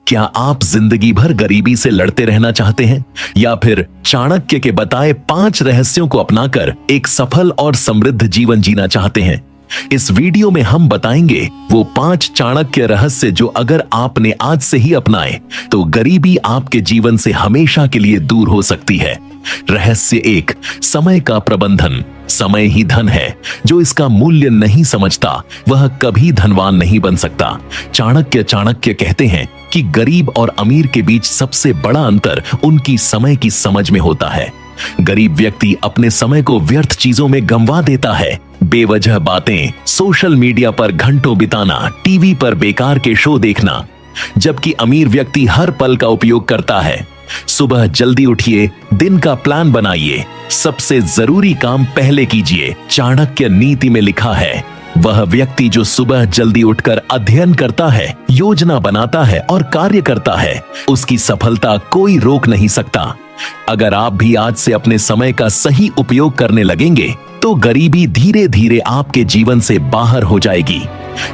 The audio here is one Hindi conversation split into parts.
क्या आप जिंदगी भर गरीबी से लड़ते रहना चाहते हैं, या फिर चाणक्य के बताए 5 रहस्यों को अपनाकर एक सफल और समृद्ध जीवन जीना चाहते हैं? इस वीडियो में हम बताएंगे वो 5 चाणक्य रहस्य जो अगर आपने आज से ही अपनाए तो गरीबी आपके जीवन से हमेशा के लिए दूर हो सकती है। रहस्य 1, समय का प्रबंधन। समय ही धन है। जो इसका मूल्य नहीं समझता वह कभी धनवान नहीं बन सकता। चाणक्य कहते हैं कि गरीब और अमीर के बीच सबसे बड़ा अंतर उनकी समय की समझ में होता है। गरीब व्यक्ति अपने समय को व्यर्थ चीजों में गंवा देता है। बेवजह बातें, सोशल मीडिया पर घंटों बिताना, टीवी पर बेकार के शो देखना, जबकि अमीर व्यक्ति हर पल का उपयोग करता है। सुबह जल्दी उठिए, दिन का प्लान बनाइए, सबसे जरूरी काम पहले कीजिए। चाणक्य नीति में लिखा है, वह व्यक्ति जो सुबह जल्दी उठकर अध्ययन करता है, योजना बनाता है और कार्य करता है, उसकी सफलता कोई रोक नहीं सकता। अगर आप भी आज से अपने समय का सही उपयोग करने लगेंगे तो गरीबी धीरे धीरे आपके जीवन से बाहर हो जाएगी।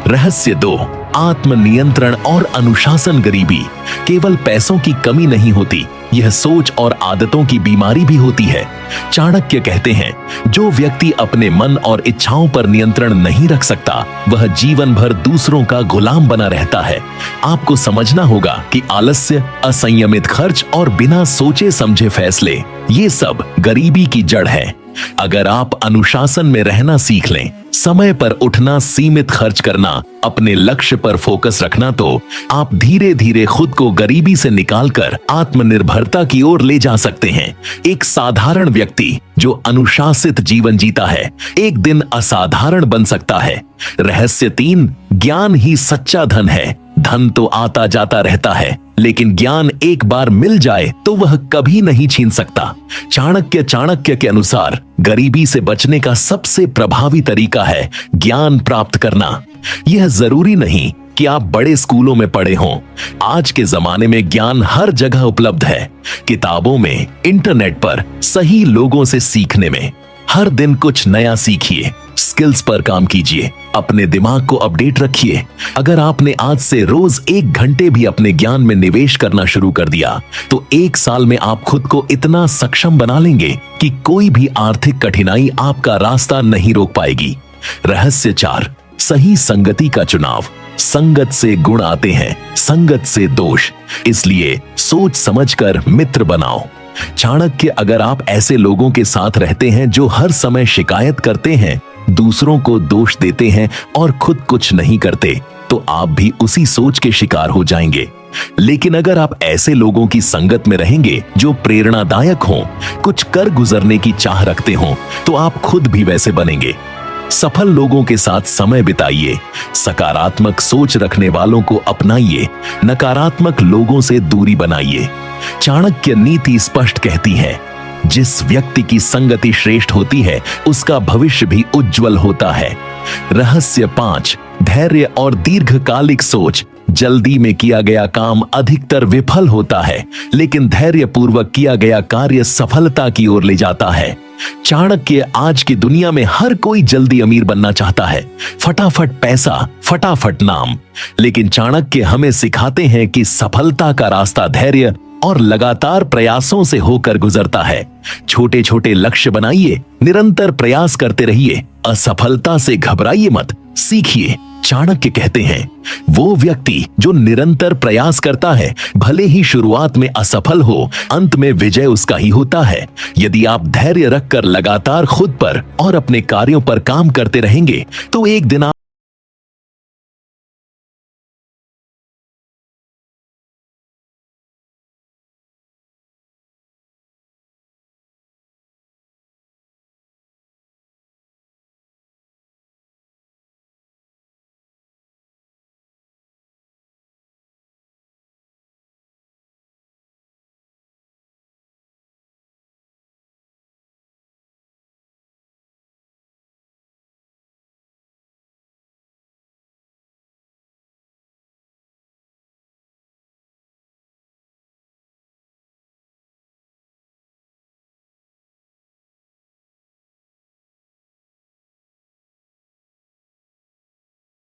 रहस्य 2, आत्मनियंत्रण और अनुशासन। गरीबी केवल पैसों की कमी नहीं होती, यह सोच और आदतों की बीमारी भी होती है। चाणक्य कहते हैं, जो व्यक्ति अपने मन और इच्छाओं पर नियंत्रण नहीं रख सकता वह जीवन भर दूसरों का गुलाम बना रहता है। आपको समझना होगा कि आलस्य, असंयमित खर्च और बिना सोचे समझे फैसले, ये सब गरीबी की जड़ है। अगर आप अनुशासन में रहना सीख लें, समय पर उठना, सीमित खर्च करना, अपने लक्ष्य पर फोकस रखना, तो आप धीरे धीरे खुद को गरीबी से निकालकर आत्मनिर्भरता की ओर ले जा सकते हैं। एक साधारण व्यक्ति जो अनुशासित जीवन जीता है एक दिन असाधारण बन सकता है। रहस्य 3, ज्ञान ही सच्चा धन है। धन तो आता जाता रहता है, लेकिन ज्ञान एक बार मिल जाए तो वह कभी नहीं छीन सकता। चाणक्य के अनुसार गरीबी से बचने का सबसे प्रभावी तरीका है ज्ञान प्राप्त करना। यह जरूरी नहीं कि आप बड़े स्कूलों में पढ़े हों। आज के जमाने में ज्ञान हर जगह उपलब्ध है, किताबों में, इंटरनेट पर, सही लोगों से सीखने में। हर दिन कुछ नया सीखिए, स्किल्स पर काम कीजिए, अपने दिमाग को अपडेट रखिए। अगर आपने आज से रोज 1 घंटे भी अपने ज्ञान में निवेश करना शुरू कर दिया तो 1 साल में आप खुद को इतना सक्षम बना लेंगे कि कोई भी आर्थिक कठिनाई आपका रास्ता नहीं रोक पाएगी। रहस्य 4, सही संगति का चुनाव। संगत से गुण आते हैं, संगत से दोष, इसलिए सोच समझकर मित्र बनाओ। चाणक्य, अगर आप ऐसे लोगों के साथ रहते हैं जो हर समय शिकायत करते हैं, दूसरों को दोष देते हैं और खुद कुछ नहीं करते, तो आप भी उसी सोच के शिकार हो जाएंगे। लेकिन अगर आप ऐसे लोगों की संगत में रहेंगे जो प्रेरणादायक हों, कुछ कर गुजरने की चाह रखते हों, तो आप खुद भी वैसे बनेंगे। सफल लोगों के साथ समय बिताइए, सकारात्मक सोच रखने वालों को अपनाइए, नकारात्मक लोगों से दूरी बनाइए। चाणक्य नीति स्पष्ट कहती है, जिस व्यक्ति की संगति श्रेष्ठ होती है उसका भविष्य भी उज्जवल होता है। रहस्य 5, धैर्य और दीर्घकालिक सोच। जल्दी में किया गया काम अधिकतर विफल होता है, लेकिन धैर्य पूर्वक किया गया कार्य सफलता की ओर ले जाता है। चाणक्य, आज की दुनिया में हर कोई जल्दी अमीर बनना चाहता है, फटाफट पैसा, फटाफट नाम, लेकिन चाणक्य हमें सिखाते हैं कि सफलता का रास्ता धैर्य और लगातार प्रयासों से होकर गुजरता है। छोटे छोटे लक्ष्य बनाइए, निरंतर प्रयास करते रहिए, असफलता से घबराइए मत, सीखिए। चाणक्य कहते हैं, वो व्यक्ति जो निरंतर प्रयास करता है, भले ही शुरुआत में असफल हो, अंत में विजय उसका ही होता है। यदि आप धैर्य रखकर लगातार खुद पर और अपने कार्यों पर काम करते रहेंगे तो एक दिन आप